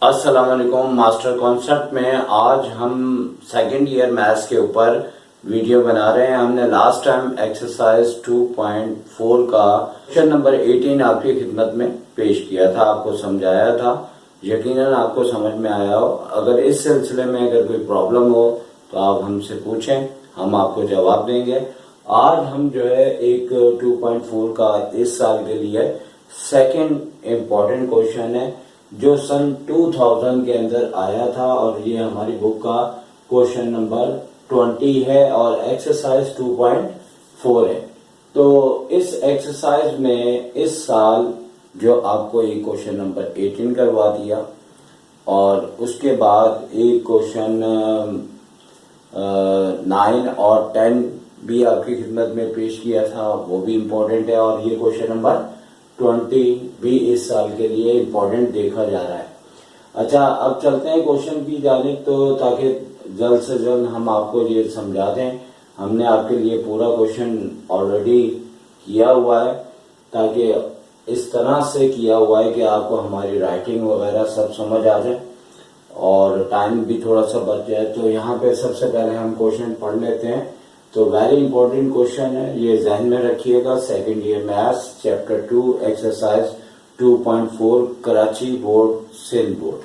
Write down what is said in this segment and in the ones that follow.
अस्सलाम वालेकुम। Master concept में आज हम सेकंड ईयर मैथ्स के ऊपर वीडियो बना रहे हैं। हमने लास्ट टाइम एक्सरसाइज 2.4 का क्वेश्चन नंबर 18 आपकी खिदमत में पेश किया था, आपको समझाया था। यकीनन आपको समझ में आया हो। अगर इस सिलसिले में अगर कोई प्रॉब्लम हो तो आप हमसे पूछें, हम आपको जवाब देंगे। आज हम जो है एक 2.4 का इस साल के लिए सेकंड इम्पोर्टेंट क्वेश्चन है जो सन 2000 के अंदर आया था और ये हमारी बुक का क्वेश्चन नंबर 20 है और एक्सरसाइज 2.4 है। तो इस एक्सरसाइज में इस साल जो आपको एक क्वेश्चन नंबर 18 करवा दिया और उसके बाद एक क्वेश्चन 9 और 10 भी आपकी खिदमत में पेश किया था, वो भी इम्पोर्टेंट है। और ये क्वेश्चन नंबर 20 भी इस साल के लिए इम्पोर्टेंट देखा जा रहा है। अच्छा, अब चलते हैं क्वेश्चन की जानिब, तो ताकि जल्द से जल्द हम आपको ये समझा दें। हमने आपके लिए पूरा क्वेश्चन ऑलरेडी किया हुआ है, ताकि इस तरह से किया हुआ है कि आपको हमारी राइटिंग वगैरह सब समझ आ जाए और टाइम भी थोड़ा सा बच जाए। तो यहाँ पे सबसे पहले हम क्वेश्चन पढ़ लेते हैं। तो वेरी इंपॉर्टेंट क्वेश्चन है, ये जहन में रखिएगा। Second year maths chapter 2 exercise 2.4 Karachi board Sindh board.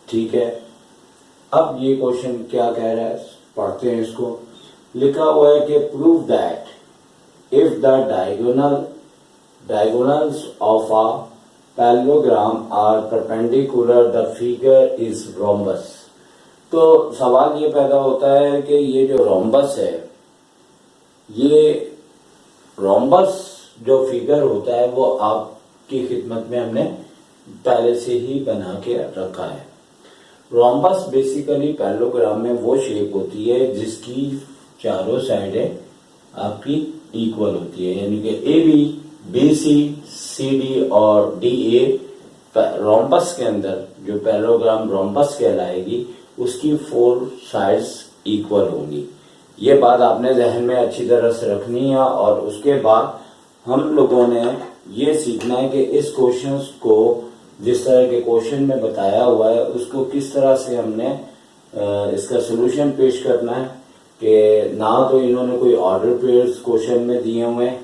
ठीक है, अब ये क्वेश्चन क्या कह रहा है, पढ़ते हैं इसको। लिखा हुआ है कि prove that if the diagonals of a parallelogram are perpendicular the figure is rhombus. तो सवाल ये पैदा होता है कि ये जो रोम्बस है, ये रोम्बस जो फिगर होता है वो आपकी खिदमत में हमने पहले से ही बना के रखा है। रोम्बस बेसिकली पैरेललोग्राम में वो शेप होती है जिसकी चारों साइडें आपकी इक्वल होती है, यानी कि A B, B C, C D और डी ए रोम्बस के अंदर जो पैरेललोग्राम रोम्बस कहलाएगी उसकी 4 साइड्स इक्वल होंगी। ये बात आपने जहन में अच्छी तरह से रखनी है। और उसके बाद हम लोगों ने ये सीखना है कि इस क्वेश्चन को जिस तरह के क्वेश्चन में बताया हुआ है उसको किस तरह से हमने इसका सोल्यूशन पेश करना है। कि ना तो इन्होंने कोई ऑर्डर पेयर्स क्वेश्चन में दिए हुए हैं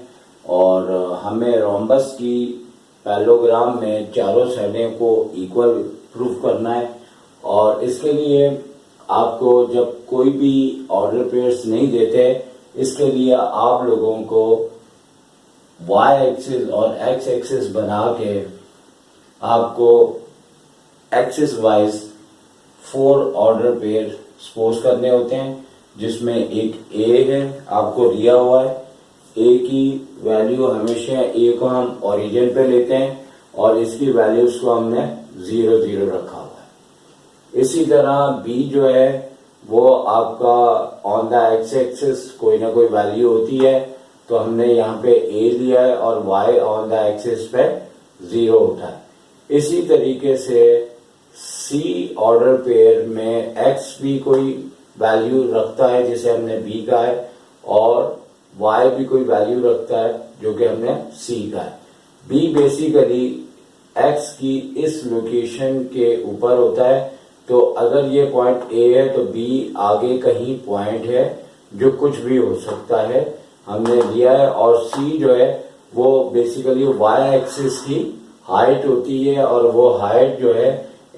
और हमें रोम्बस की पैरेललोग्राम में चारों साइडें को इक्वल प्रूफ करना है। और इसके लिए आपको जब कोई भी ऑर्डर पेयर्स नहीं देते, इसके लिए आप लोगों को y एक्सिस और x एक्सिस बना के आपको axis wise 4 order pair suppose करने होते हैं, जिसमें एक a है, आपको दिया हुआ है। a की वैल्यू हमेशा a को हम ओरिजिन पे लेते हैं और इसकी वैल्यूज को हमने 0 0 रखा हुआ है। इसी तरह b जो है वो आपका ऑन द एक्स एक्सिस कोई ना कोई वैल्यू होती है, तो हमने यहाँ पे a लिया है और y ऑन द एक्सिस पे 0 होता है। इसी तरीके से c ऑर्डर पेयर में x भी कोई वैल्यू रखता है जिसे हमने b का है, और y भी कोई वैल्यू रखता है जो कि हमने c का है। b बेसिकली x की इस लोकेशन के ऊपर होता है, तो अगर ये पॉइंट A है तो B आगे कहीं पॉइंट है जो कुछ भी हो सकता है, हमने लिया है। और C जो है वो बेसिकली y एक्सिस की हाइट होती है और वो हाइट जो है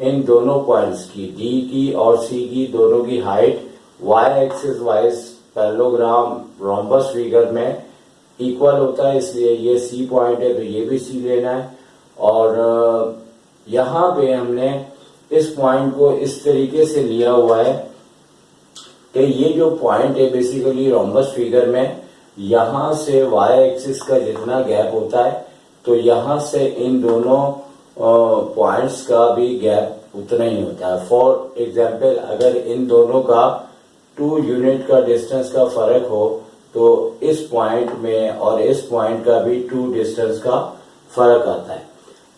इन दोनों पॉइंट्स की D की और C की दोनों की height y axis wise parallelogram rhombus figure में इक्वल होता है, इसलिए ये C पॉइंट है तो ये भी C लेना है। और यहाँ पे हमने इस पॉइंट को इस तरीके से लिया हुआ है कि ये जो पॉइंट है बेसिकली रोम्बस फिगर में, यहाँ से y एक्सिस का जितना गैप होता है तो यहाँ से इन दोनों पॉइंट्स का भी गैप उतना ही होता है। फॉर एग्जांपल, अगर इन दोनों का 2 यूनिट का डिस्टेंस का फर्क हो तो इस पॉइंट में और इस पॉइंट का भी 2 डिस्टेंस का फर्क आता है।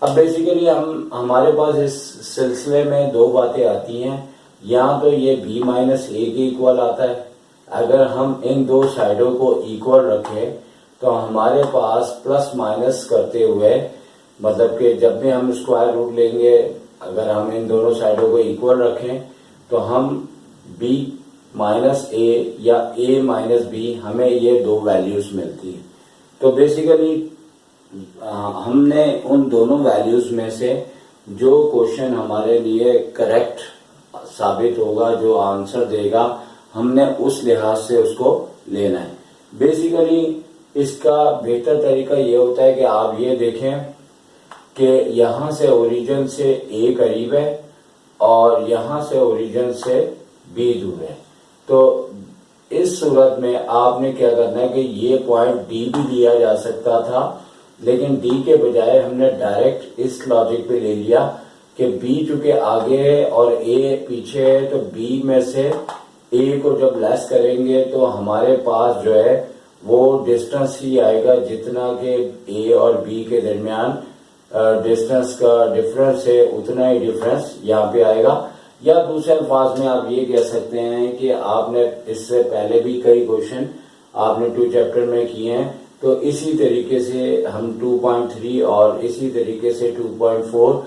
अब बेसिकली हमारे पास इस सिलसिले में 2 बातें आती हैं। या तो ये b माइनस ए के इक्वल आता है, अगर हम इन 2 साइडों को इक्वल रखें तो हमारे पास प्लस माइनस करते हुए, मतलब कि जब भी हम स्क्वायर रूट लेंगे अगर हम इन दोनों साइडों को इक्वल रखें तो हम b माइनस ए या a माइनस बी, हमें ये दो वैल्यूज मिलती है। तो बेसिकली हमने उन दोनों वैल्यूज में से जो क्वेश्चन हमारे लिए करेक्ट साबित होगा, जो आंसर देगा, हमने उस लिहाज से उसको लेना है। बेसिकली इसका बेहतर तरीका ये होता है कि आप ये देखें कि यहाँ से ओरिजिन से ए करीब है और यहाँ से ओरिजिन से बी दूर है। तो इस सूरत में आपने क्या करना है कि ये पॉइंट डी भी लिया जा सकता था, लेकिन डी के बजाय हमने डायरेक्ट इस लॉजिक पे ले लिया कि बी चूंकि आगे है और ए पीछे है, तो बी में से ए को जब लेस करेंगे तो हमारे पास जो है वो डिस्टेंस ही आएगा जितना कि ए और बी के दरमियान डिस्टेंस का डिफरेंस है, उतना ही डिफरेंस यहाँ पे आएगा। या दूसरे अल्फाज में आप ये कह सकते हैं कि आपने इससे पहले भी कई क्वेश्चन आपने 2 चैप्टर में किए हैं, तो इसी तरीके से हम 2.3 और इसी तरीके से 2.4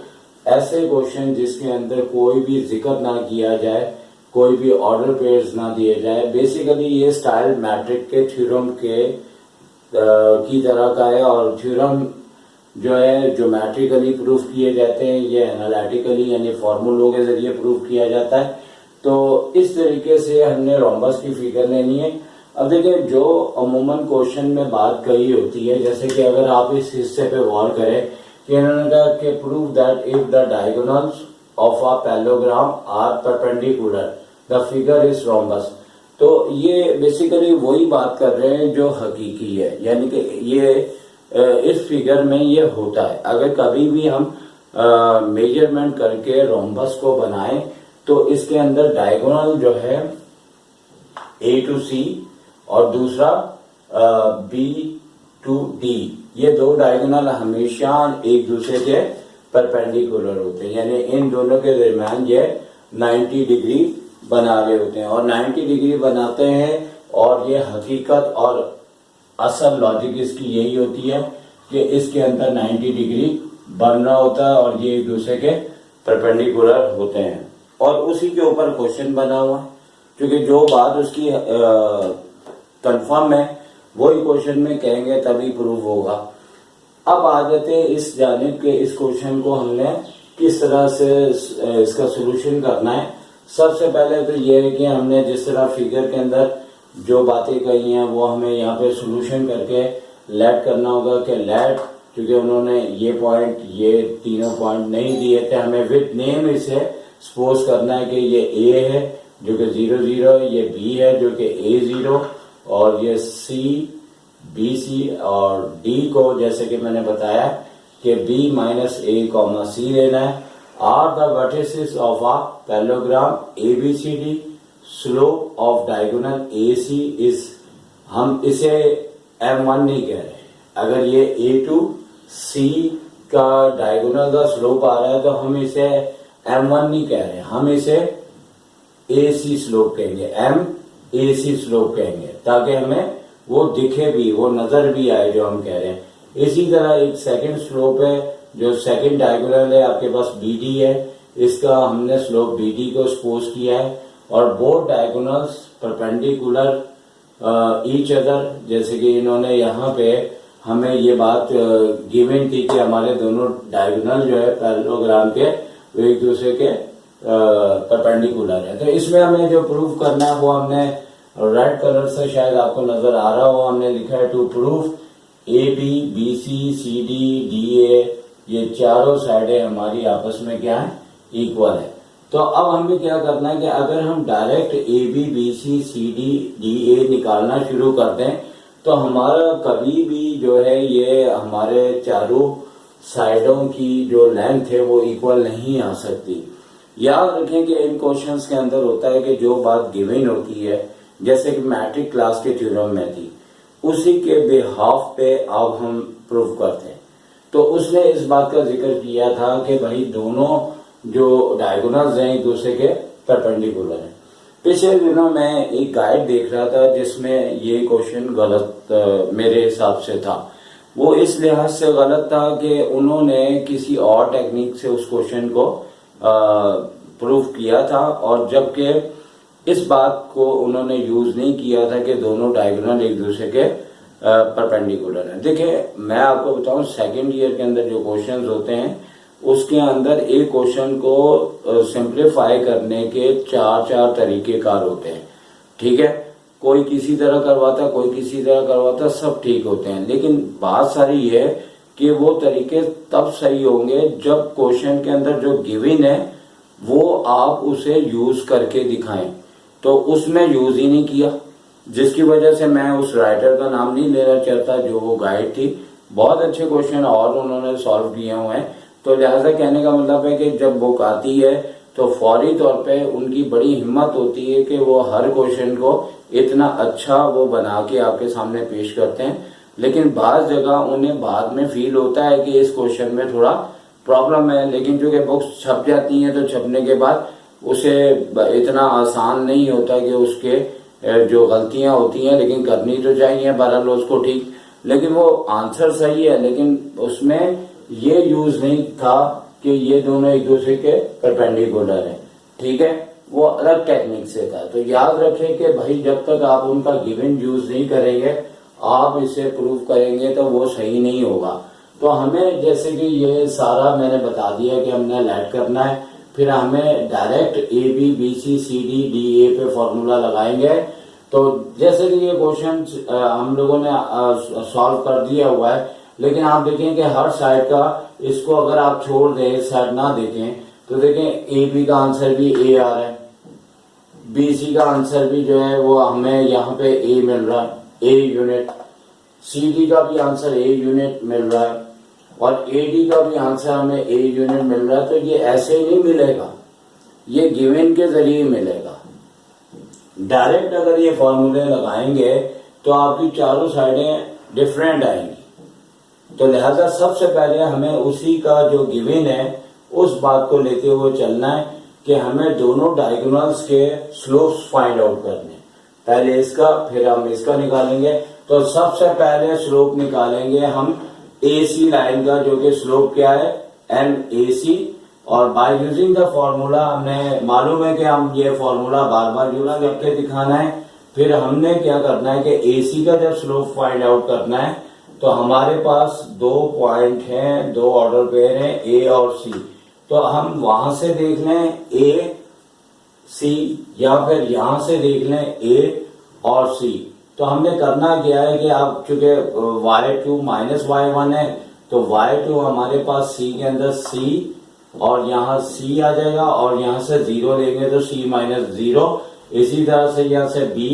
ऐसे क्वेश्चन जिसके अंदर कोई भी जिक्र ना किया जाए, कोई भी ऑर्डर पेयर्स ना दिए जाए। बेसिकली ये स्टाइल मैट्रिक के थ्योरम के की तरह का है, और थ्योरम जो है ज्योमेट्रिकली प्रूफ किए जाते हैं, ये एनालिटिकली यानी फॉर्मूलों के जरिए प्रूफ किया जाता है। तो इस तरीके से हमने रोम्बस की फिगर लेनी है। अब देखिए, जो अमूमन क्वेश्चन में बात कही होती है, जैसे कि अगर आप इस हिस्से पे गौर करें कि इन्होंने कहा कि prove that if the diagonals of a parallelogram are perpendicular the figure is rhombus. तो ये बेसिकली वही बात कर रहे हैं जो हकीकी है, यानी कि ये इस फिगर में ये होता है। अगर कभी भी हम मेजरमेंट करके रोम्बस को बनाएं तो इसके अंदर डायगोनल जो है ए टू सी और दूसरा बी टू डी, ये दो डायगोनल हमेशा एक दूसरे के परपेंडिकुलर होते हैं, यानी इन दोनों के दरमियान ये 90 डिग्री बना रहे होते हैं। और 90 डिग्री बनाते हैं, और ये हकीकत और असल लॉजिक इसकी यही होती है कि इसके अंदर 90 डिग्री बन रहा होता है और ये एक दूसरे के परपेंडिकुलर होते हैं, और उसी के ऊपर क्वेश्चन बना हुआ है। क्योंकि जो बात उसकी कंफर्म है वही क्वेश्चन में कहेंगे तभी प्रूव होगा। अब आ जाते हैं इस जानिब के इस क्वेश्चन को हमने किस तरह से इसका सोल्यूशन करना है। सबसे पहले तो ये है कि हमने जिस तरह फिगर के अंदर जो बातें कही हैं वो हमें यहाँ पे सोल्यूशन करके लेट करना होगा कि लेट, क्योंकि उन्होंने ये पॉइंट, ये तीनों पॉइंट नहीं दिए थे, हमें विद नेम इसे सपोज करना है कि ये ए है जो कि 0 0, ये बी है जो कि a 0, और ये सी बी सी और डी को जैसे कि मैंने बताया कि b minus A comma C लेना है। Are the vertices of a parallelogram ABCD, slope of diagonal AC is, हम इसे M1 नहीं कह रहे। अगर ये A to C का डायगोनल का स्लोप आ रहा है तो हम इसे M1 नहीं कह रहे, हम इसे AC स्लोप कहेंगे, MAC स्लोप कहेंगे, ताकि हमें वो दिखे भी, वो नजर भी आए जो हम कह रहे हैं। इसी तरह एक सेकंड स्लोप है, जो सेकंड डायगोनल है आपके पास BD है, इसका हमने स्लोप BD को सपोज किया है। और both diagonals perpendicular each other, जैसे कि इन्होंने यहाँ पे हमें ये बात गिवन थी कि हमारे दोनों डायगोनल जो है पैरेललोग्राम के वो एक दूसरे के परपेंडिकुलर है। तो इसमें हमें जो प्रूव करना है वो हमने रेड कलर से, शायद आपको नजर आ रहा हो, हमने लिखा है to prove AB BC CD DA, ये चारों साइडें हमारी आपस में क्या है, इक्वल है। तो अब हमें क्या करना है कि अगर हम direct AB BC CD DA निकालना शुरू कर दें तो हमारा कभी भी जो है ये हमारे चारों साइडों की जो लेंथ है वो इक्वल नहीं आ सकती। याद रखें कि इन क्वेश्चंस के अंदर होता है कि जो बात गिवन होती है, जैसे कि मैट्रिक क्लास के थ्योरम में थी, उसी के बिहाफ पे अब हम प्रूव करते हैं। तो उसने इस बात का जिक्र किया था कि भाई दोनों जो डायगोनल्स हैं एक दूसरे के परपेंडिकुलर हैं। पिछले दिनों मैं एक गाइड देख रहा था जिसमें ये क्वेश्चन गलत मेरे हिसाब से था। वो इस लिहाज से गलत था कि उन्होंने किसी और टेक्निक से उस क्वेश्चन को प्रूफ किया था, और जबकि इस बात को उन्होंने यूज नहीं किया था कि दोनों डायगोनल एक दूसरे के परपेंडिकुलर हैं। देखिए मैं आपको बताऊं, सेकंड ईयर के अंदर जो क्वेश्चंस होते हैं उसके अंदर एक क्वेश्चन को सिंप्लीफाई करने के चार तरीकेकार होते हैं, ठीक है। कोई किसी तरह करवाता, कोई किसी तरह करवाता, सब ठीक होते हैं, लेकिन बात सारी है कि वो तरीके तब सही होंगे जब क्वेश्चन के अंदर जो गिवन है वो आप उसे यूज करके दिखाएं। तो उसमें यूज ही नहीं किया, जिसकी वजह से मैं उस राइटर का नाम नहीं लेना चाहता, जो वो गाइड थी। बहुत अच्छे क्वेश्चन और उन्होंने सॉल्व किए हुए हैं। तो लिहाजा कहने का मतलब है कि जब बुक आती है तो फौरी तौर पे उनकी बड़ी हिम्मत होती है कि वो हर क्वेश्चन को इतना अच्छा वो बना के आपके सामने पेश करते हैं, लेकिन बाज जगह उन्हें बाद में फील होता है कि इस क्वेश्चन में थोड़ा प्रॉब्लम है, लेकिन चूंकि बुक्स छप जाती हैं तो छपने के बाद उसे इतना आसान नहीं होता कि उसके जो गलतियां होती हैं, लेकिन करनी तो चाहिए बहरहाल उसको ठीक, लेकिन वो आंसर सही है, लेकिन उसमें ये यूज नहीं था कि ये दोनों एक दूसरे के परपेंडिकुलर है, ठीक है। वो अलग टेक्निक से था। तो याद रखें कि भाई जब तक आप उनका गिवन यूज नहीं करेंगे, आप इसे प्रूव करेंगे तो वो सही नहीं होगा। तो हमें जैसे कि ये सारा मैंने बता दिया कि हमने लैट करना है, फिर हमें direct A B B C C D D A पे फॉर्मूला लगाएंगे। तो जैसे कि ये क्वेश्चन हम लोगों ने सॉल्व कर दिया हुआ है, लेकिन आप देखें कि हर साइड का इसको अगर आप छोड़ दें, इस साइड ना देखें, तो देखें ए बी का आंसर भी ए आ रहा है, बी सी का आंसर भी जो है वो हमें यहाँ पे ए मिल रहा है, ए यूनिट, सी डी का भी आंसर ए यूनिट मिल रहा है, और ए डी का भी आंसर हमें ए यूनिट मिल रहा है। तो ये ऐसे ही नहीं मिलेगा, ये गिवन के जरिए मिलेगा। डायरेक्ट अगर ये फॉर्मूले लगाएंगे तो आपकी चारों साइडें डिफरेंट आएंगी। तो लिहाजा सबसे पहले हमें उसी का जो गिवन है उस बात को लेते हुए चलना है कि हमें दोनों डायगोनल्स के स्लोप्स फाइंड आउट करने। पहले इसका, फिर हम इसका निकालेंगे। तो सबसे पहले स्लोप निकालेंगे हम AC लाइन का, जो कि स्लोप क्या है, MAC, और बाय यूजिंग द फॉर्मूला हमें मालूम है कि हम ये फॉर्मूला बार बार यूज करके दिखाना है। फिर हमने क्या करना है कि AC का जब स्लोप फाइंड आउट करना है तो हमारे पास दो पॉइंट हैं, दो ऑर्डर पेयर हैं, A और C। तो हम वहां से देख लें A C, या फिर यहां से देख लें A और C। तो हमने करना क्या है कि आप चूंकि y2 माइनस y1 है, तो y2 हमारे पास C के अंदर C, और यहाँ C आ जाएगा, और यहाँ से 0 लेंगे तो C माइनस 0। इसी तरह से यहाँ से B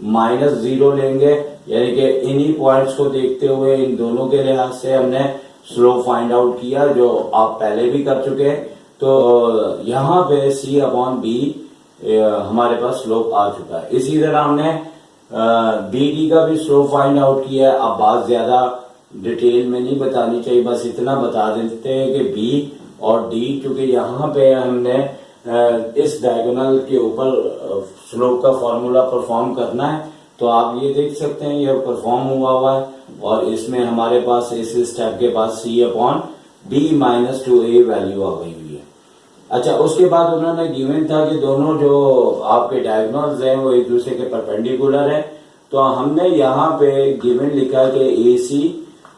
माइनस 0 लेंगे, यानी कि इन्हीं पॉइंट्स को देखते हुए इन दोनों के लिहाज से हमने स्लोप फाइंड आउट किया, जो आप पहले भी कर चुके हैं। तो यहाँ पे C अपॉन B हमारे पास स्लोप आ चुका है। इसी तरह हमने BD का भी स्लोप फाइंड आउट किया है। अब बात ज्यादा डिटेल में नहीं बतानी चाहिए, बस इतना बता देते हैं कि B और D, क्योंकि यहाँ पे हमने इस डायगोनल के ऊपर स्लोप का फॉर्मूला परफॉर्म करना है। तो आप ये देख सकते हैं ये परफॉर्म हुआ है, और इसमें हमारे पास इस स्टेप के बाद C upon D minus 2A value आ गई हुई है। अच्छा, उसके बाद उन्होंने गिवन था कि दोनों जो आपके डायगोनल्स हैं वो एक दूसरे के परपेंडिकुलर हैं। तो हमने यहाँ पे गिवन लिखा कि AC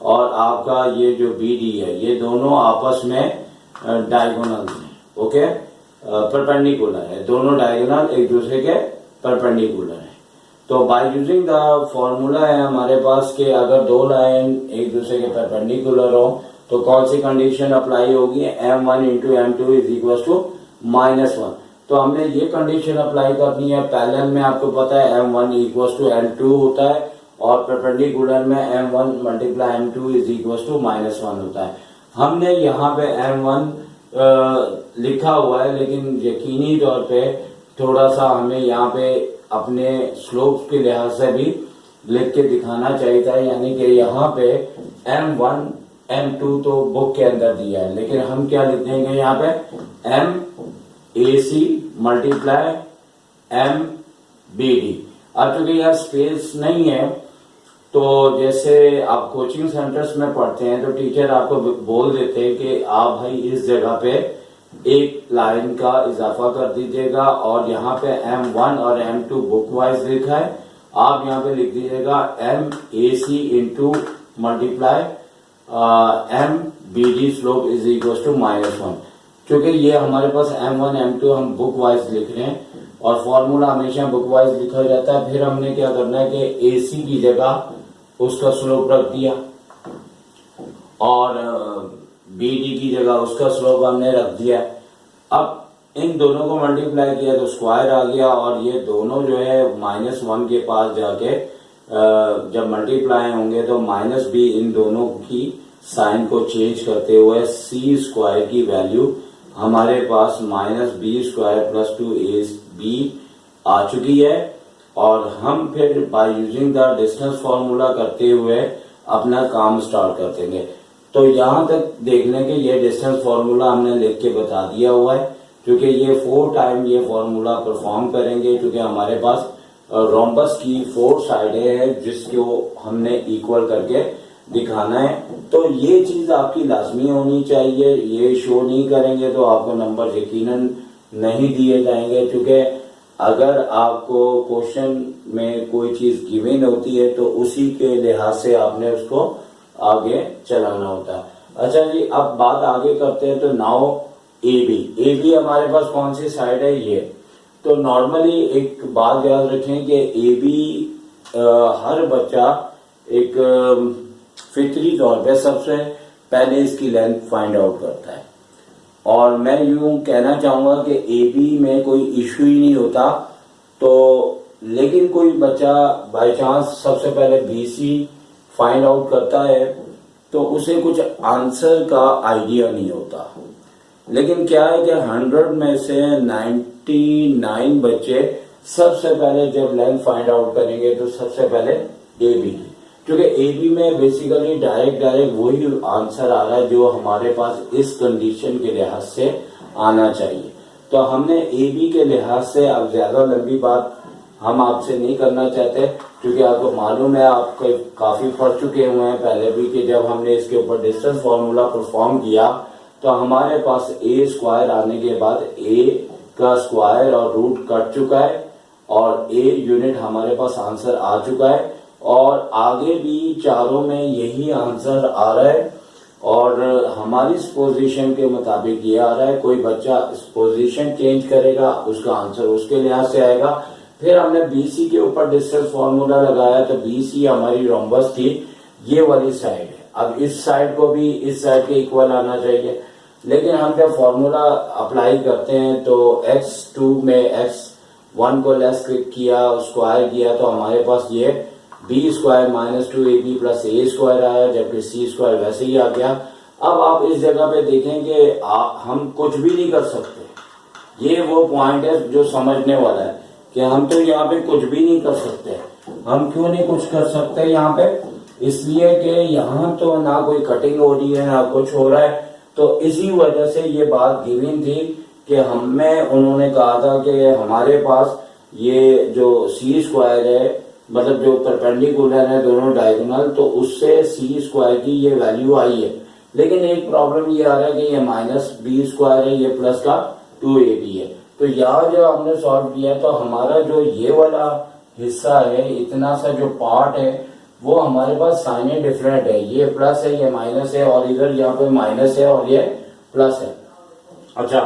और आपका ये जो BD है, ये दोनों आपस में डायगोनल्स हैं, ओके, परपेंडिकुलर है, दोनों डायगोनल एक दूसरे के परपेंडिकुलर है। तो बाय यूजिंग द फॉर्मूला है हमारे पास कि अगर दो लाइन एक दूसरे के परपेंडिकुलर हो तो कौन सी कंडीशन अप्लाई होगी, M1 into M2 is equal to -1। तो हमने ये कंडीशन अप्लाई करनी है। पैरेलल में आपको पता है M1 इक्वल टू M2 होता है, और परपेंडिकुलर में M1 multiply M2 is equal to -1 होता है। हमने यहाँ पे M1 लिखा हुआ है, लेकिन यकीनी तौर पे थोड़ा सा हमें यहाँ पे अपने स्लोप के लिहाज से भी लिख के दिखाना चाहिए था, यानी कि यहाँ पे M1 M2 तो बुक के अंदर दिया है, लेकिन हम क्या लिख देंगे यहाँ पे MAC मल्टीप्लाई MBD। अब चूंकि यहाँ स्पेस नहीं है, तो जैसे आप कोचिंग सेंटर्स में पढ़ते हैं तो टीचर आपको बोल देते हैं कि आप भाई इस जगह पे एक लाइन का इजाफा कर दीजिएगा और यहाँ पे M1 और M2 बुक वाइज लिखा है, आप यहाँ पे लिख दीजिएगा MAC into multiply MBD slope is equal to -1। क्योंकि ये हमारे पास M1 M2 हम बुक वाइज लिख रहे हैं और फॉर्मूला हमेशा बुक वाइज लिखा जाता है। फिर हमने क्या करना है कि AC की जगह उसका स्लोप रख दिया और BD की जगह उसका स्लोप हमने रख दिया। अब इन दोनों को मल्टीप्लाई किया तो स्क्वायर आ गया और ये दोनों जो है -1 के पास जाके जब मल्टीप्लाई होंगे तो -b इन दोनों की साइन को चेंज करते हुए C स्क्वायर की वैल्यू हमारे पास -b स्क्वायर प्लस 2ab आ चुकी है। और हम फिर by using the distance formula करते हुए अपना काम स्टार्ट कर देंगे। तो यहाँ तक देखने के ये डिस्टेंस फॉर्मूला हमने लिख के बता दिया हुआ है, क्योंकि ये 4 टाइम ये फॉर्मूला परफॉर्म करेंगे, क्योंकि हमारे पास रोम्बस की 4 साइडें हैं जिसको हमने इक्वल करके दिखाना है। तो ये चीज आपकी लाजमी होनी चाहिए, ये शो नहीं करेंगे तो आपको नंबर यकीनन नहीं दिए जाएंगे। क्योंकि अगर आपको क्वेश्चन में कोई चीज गिवन होती है तो उसी के लिहाज से आपने उसको आगे चलाना होता है। अच्छा जी, अब बात आगे करते हैं। तो नाउ AB हमारे पास कौन सी साइड है? ये। तो नॉर्मली एक बात याद रखें कि AB हर बच्चा एक फितरी तौर पे सबसे पहले इसकी लेंथ फाइंड आउट करता है। और मैं यूं कहना चाहूंगा कि AB में कोई इश्यू ही नहीं होता। तो लेकिन कोई बच्चा बाय चांस सबसे पहले BC फाइंड आउट करता है तो उसे कुछ आंसर का आइडिया नहीं होता। लेकिन क्या है कि 100 में से 99 बच्चे सबसे पहले जब लेंथ फाइंड आउट करेंगे तो सबसे पहले AB की, क्योंकि AB में बेसिकली डायरेक्ट वही आंसर आ रहा है जो हमारे पास इस कंडीशन के लिहाज से आना चाहिए। तो हमने AB के लिहाज से अब ज्यादा लंबी बात हम आपसे नहीं करना चाहते, क्योंकि आपको मालूम है, आपके काफी पढ़ चुके हुए हैं पहले भी कि जब हमने इसके ऊपर डिस्टेंस फॉर्मूला परफॉर्म किया तो हमारे पास A स्क्वायर आने के बाद A का स्क्वायर और रूट कट चुका है और A यूनिट हमारे पास आंसर आ चुका है और आगे भी चारों में यही आंसर आ रहा है और हमारी पोजीशन के मुताबिक ये आ रहा है। कोई बच्चा पोजीशन चेंज करेगा उसका आंसर उसके लिहाज से आएगा। फिर हमने BC के ऊपर डिस्टेंस फॉर्मूला लगाया तो BC हमारी रोम्बस की ये वाली साइड है। अब इस साइड को भी इस साइड के इक्वल आना चाहिए, लेकिन हम जब फॉर्मूला अप्लाई करते हैं तो x2 में x1 को लेस किया, स्क्वायर किया तो हमारे पास ये b square -2ab plus a square आया, जबकि c स्क्वायर वैसे ही आ गया। अब आप इस जगह पे देखें कि हम कुछ भी नहीं कर सकते। ये वो पॉइंट है जो समझने वाला है कि हम तो यहाँ पे कुछ भी नहीं कर सकते। हम क्यों नहीं कुछ कर सकते यहाँ पे? इसलिए कि यहाँ तो ना कोई कटिंग हो रही है ना कुछ हो रहा है। तो इसी वजह से ये बात गिवन थी कि हमें उन्होंने कहा था कि हमारे पास ये जो C स्क्वायर है, मतलब जो परपेंडिकुलर है दोनों डायगोनल, तो उससे C स्क्वायर की ये वैल्यू आई है। लेकिन एक प्रॉब्लम ये आ रहा है कि ये -b स्क्वायर है, ये प्लस का 2ab है। तो यहाँ जो हमने सॉल्व किया तो हमारा जो ये वाला हिस्सा है, इतना सा जो पार्ट है, वो हमारे पास साइनें डिफरेंट है। ये प्लस है, ये माइनस है और इधर यहाँ पे माइनस है और ये प्लस है। अच्छा,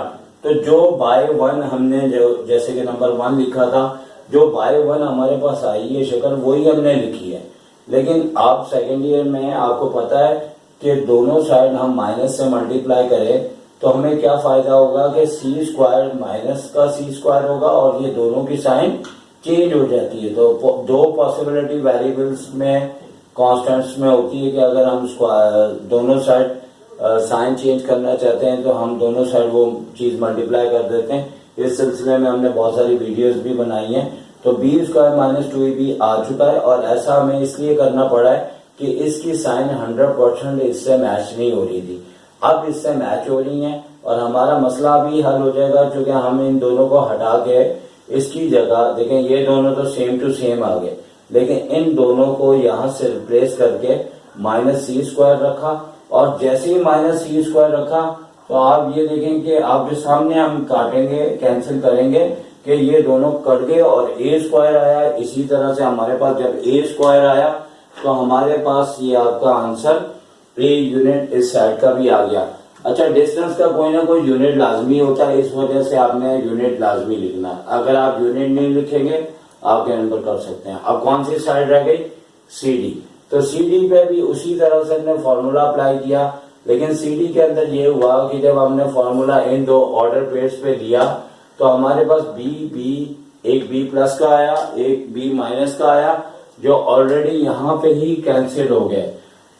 तो जो बाय 1 हमने जो जैसे कि नंबर 1 लिखा था, जो बाय 1 हमारे पास आई है शक्ल वही हमने लिखी है। लेकिन आप सेकेंड ईयर में आपको पता है कि दोनों साइड हम माइनस से मल्टीप्लाई करें तो हमें क्या फायदा होगा कि C स्क्वायर माइनस का C स्क्वायर होगा और ये दोनों की साइन चेंज हो जाती है। तो दो पॉसिबिलिटी वेरिएबल्स में कांस्टेंट्स में होती है कि अगर हम दोनों साइड साइन चेंज करना चाहते हैं तो हम दोनों साइड वो चीज मल्टीप्लाई कर देते हैं। इस सिलसिले में हमने बहुत सारी वीडियोस भी बनाई हैं। तो b स्क्वायर -2ab आ चुका है और ऐसा हमें इसलिए करना पड़ा है कि इसकी साइन 100% इससे मैच नहीं हो रही थी। अब इससे मैच हो रही है और हमारा मसला भी हल हो जाएगा, क्योंकि हम इन दोनों को हटा के इसकी जगह देखें, ये दोनों तो सेम टू सेम आ गए, लेकिन इन दोनों को यहां से रिप्लेस करके -c स्क्वायर रखा और जैसे ही -c स्क्वायर रखा तो आप ये देखें कि आपके सामने हम काटेंगे, कैंसिल करेंगे कि ये दोनों कट गए और ए स्क्वायर आया। इसी तरह से हमारे पास जब ए स्क्वायर आया तो हमारे पास ये आपका आंसर ए यूनिट इस साइड का भी आ गया। अच्छा, डिस्टेंस का कोई ना कोई यूनिट लाजमी होता है, इस वजह से आपने यूनिट लाजमी लिखना है। अगर आप यूनिट नहीं लिखेंगे आपके नंबर कर सकते हैं। अब कौन सी साइड रह गई? C D. तो सी डी पे भी उसी तरह से हमने फॉर्मूला अप्लाई किया, लेकिन सी डी के अंदर ये हुआ कि जब हमने फॉर्मूला इन दो ऑर्डर पेयर्स पे दिया तो हमारे पास एक बी प्लस का आया, एक बी माइनस का आया, जो ऑलरेडी यहाँ पे ही कैंसिल हो गए।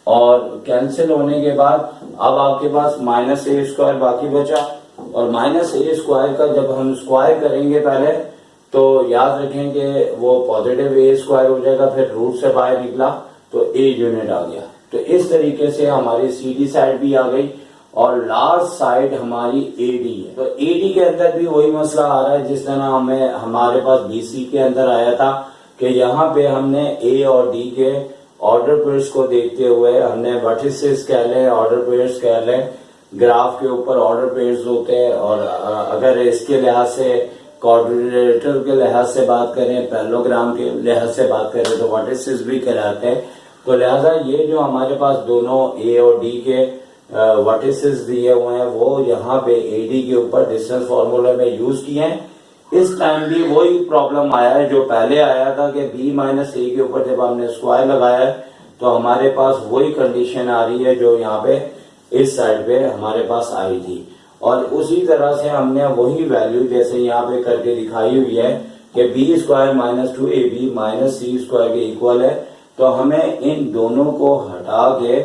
और कैंसिल होने के बाद अब आपके पास माइनस ए स्क्वायर बाकी बचा, और माइनस ए स्क्वायर का जब हम स्क्वायर करेंगे पहले तो याद रखें कि वो पॉजिटिव ए स्क्वायर हो जाएगा, फिर रूट से बाहर निकला तो ए यूनिट आ गया। तो इस तरीके से हमारी सी डी साइड भी आ गई और लास्ट साइड हमारी ए डी है। तो ए डी के अंदर भी वही मसला आ रहा है जिस तरह हमें हमारे पास बी सी के अंदर आया था कि यहाँ पे हमने ए और डी के ऑर्डर पेयर्स को देखते हुए हमने वर्टिसेस कह लें, ऑर्डर पेयर्स कह लें, ग्राफ के ऊपर ऑर्डर पेयर्स होते हैं। और अगर इसके लिहाज से कोऑर्डिनेटर के लिहाज से बात करें, पैरेललोग्राम के लिहाज से बात करें तो वर्टिसेस भी कहलाते हैं। तो लिहाजा ये जो हमारे पास दोनों ए और डी के वर्टिसेस दिए हुए हैं वो यहाँ पे ए डी के ऊपर डिस्टेंस फॉर्मूला में यूज किए हैं। इस टाइम भी वही प्रॉब्लम आया है जो पहले आया था कि b माइनस ए के ऊपर जब हमने स्क्वायर लगाया है तो हमारे पास वही कंडीशन आ रही है जो यहाँ पे इस साइड पे हमारे पास आई थी। और उसी तरह से हमने वही वैल्यू जैसे यहाँ पे करके दिखाई हुई है कि b square minus 2ab minus c square के इक्वल है। तो हमें इन दोनों को हटा के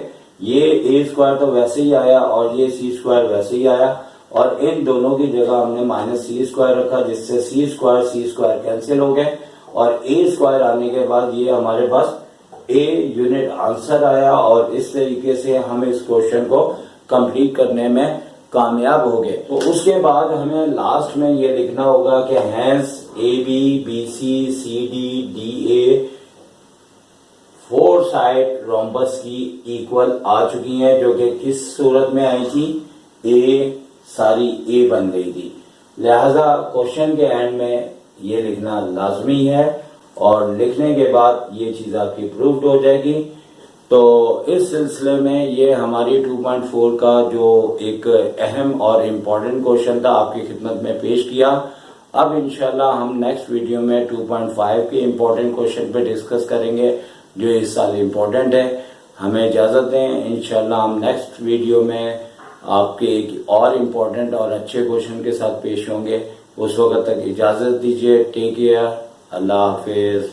ये ए स्क्वायर तो वैसे ही आया और ये सी स्क्वायर वैसे ही आया, और इन दोनों की जगह हमने माइनस सी स्क्वायर रखा जिससे सी स्क्वायर कैंसिल हो गए, और ए स्क्वायर आने के बाद ये हमारे पास ए यूनिट आंसर आया। और इस तरीके से हम इस क्वेश्चन को कंप्लीट करने में कामयाब हो गए। तो उसके बाद हमें लास्ट में ये लिखना होगा कि hence A B B C C D D A 4 side rhombus की इक्वल आ चुकी हैं, जो कि किस सूरत में आई थी? ए सारी ए बन गई थी। लिहाजा क्वेश्चन के एंड में ये लिखना लाजमी है और लिखने के बाद ये चीज आपकी प्रूव्ड हो जाएगी। तो इस सिलसिले में ये हमारी 2.4 का जो एक अहम और इम्पोर्टेंट क्वेश्चन था आपकी खिदमत में पेश किया। अब इंशाल्लाह हम नेक्स्ट वीडियो में 2.5 के इम्पोर्टेंट क्वेश्चन पे डिस्कस करेंगे जो इस साल इम्पोर्टेंट है। हमें इजाजत दें, इंशाल्लाह हम नेक्स्ट वीडियो में आपके एक और इम्पोर्टेंट और अच्छे क्वेश्चन के साथ पेश होंगे। उस वक्त तक इजाजत दीजिए। टेक केयर, अल्लाह हाफिज।